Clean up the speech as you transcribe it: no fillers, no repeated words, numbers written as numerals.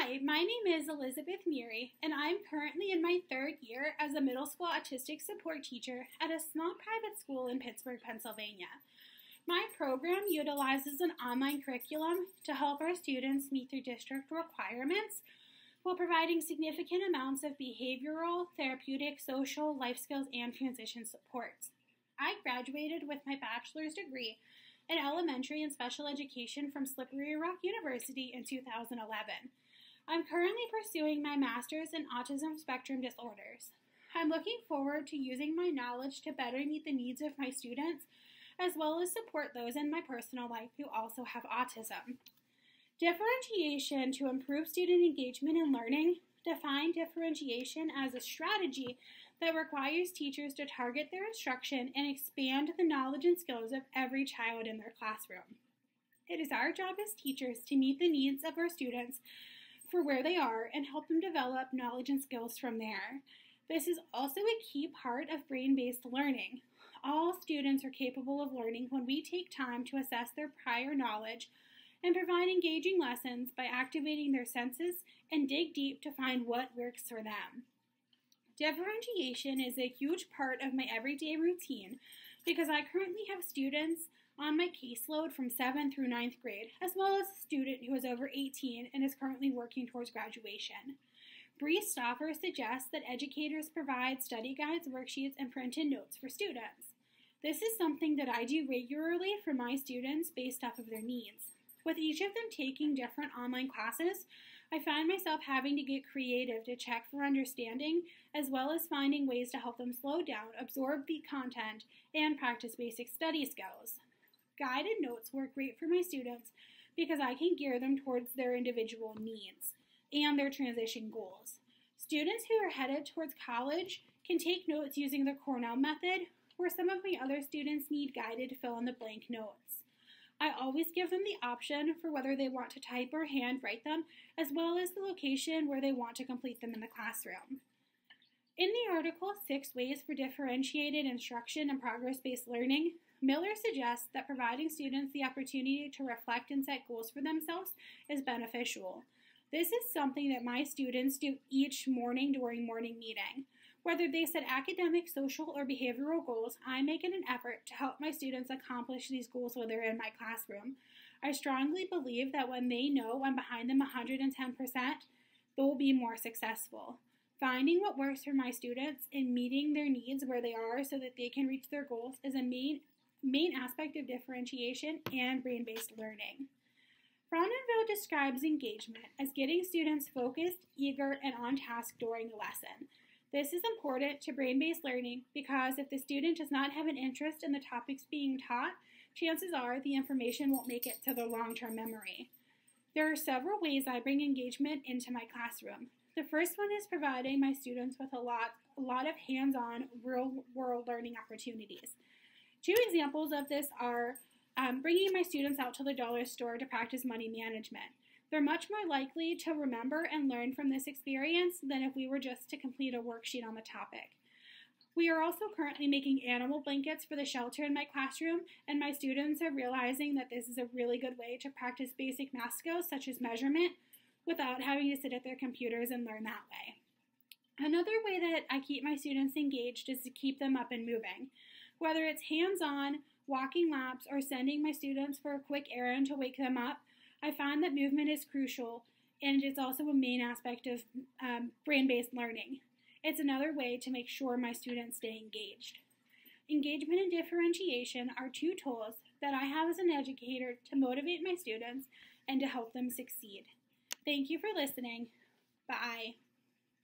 Hi, my name is Elizabeth Neary, and I'm currently in my third year as a middle school autistic support teacher at a small private school in Pittsburgh, Pennsylvania. My program utilizes an online curriculum to help our students meet their district requirements while providing significant amounts of behavioral, therapeutic, social, life skills, and transition supports. I graduated with my bachelor's degree in elementary and special education from Slippery Rock University in 2011. I'm currently pursuing my master's in autism spectrum disorders. I'm looking forward to using my knowledge to better meet the needs of my students, as well as support those in my personal life who also have autism. Differentiation to improve student engagement and learning define differentiation as a strategy that requires teachers to target their instruction and expand the knowledge and skills of every child in their classroom. It is our job as teachers to meet the needs of our students for where they are and help them develop knowledge and skills from there. This is also a key part of brain-based learning. All students are capable of learning when we take time to assess their prior knowledge and provide engaging lessons by activating their senses and dig deep to find what works for them. Differentiation is a huge part of my everyday routine because I currently have students on my caseload from 7th through 9th grade, as well as a student who is over 18 and is currently working towards graduation. Bree Stauffer suggests that educators provide study guides, worksheets, and printed notes for students. This is something that I do regularly for my students based off of their needs. With each of them taking different online classes, I find myself having to get creative to check for understanding, as well as finding ways to help them slow down, absorb the content, and practice basic study skills. Guided notes work great for my students because I can gear them towards their individual needs and their transition goals. Students who are headed towards college can take notes using the Cornell method, where some of my other students need guided fill-in-the-blank notes. I always give them the option for whether they want to type or hand write them, as well as the location where they want to complete them in the classroom. In the article, 6 Ways for Differentiated Instruction and Progress-Based Learning, Miller suggests that providing students the opportunity to reflect and set goals for themselves is beneficial. This is something that my students do each morning during morning meeting. Whether they set academic, social, or behavioral goals, I make it an effort to help my students accomplish these goals while they're in my classroom. I strongly believe that when they know I'm behind them 110%, they'll be more successful. Finding what works for my students and meeting their needs where they are so that they can reach their goals is a main aspect of differentiation and brain-based learning. Frontenville describes engagement as getting students focused, eager, and on task during a lesson. This is important to brain-based learning because if the student does not have an interest in the topics being taught, chances are the information won't make it to their long-term memory. There are several ways I bring engagement into my classroom. The first one is providing my students with a lot of hands-on, real-world learning opportunities. 2 examples of this are bringing my students out to the dollar store to practice money management. They're much more likely to remember and learn from this experience than if we were just to complete a worksheet on the topic. We are also currently making animal blankets for the shelter in my classroom, and my students are realizing that this is a really good way to practice basic math skills such as measurement without having to sit at their computers and learn that way. Another way that I keep my students engaged is to keep them up and moving. Whether it's hands-on, walking laps, or sending my students for a quick errand to wake them up, I find that movement is crucial, and it's also a main aspect of brain-based learning. It's another way to make sure my students stay engaged. Engagement and differentiation are 2 tools that I have as an educator to motivate my students and to help them succeed. Thank you for listening. Bye.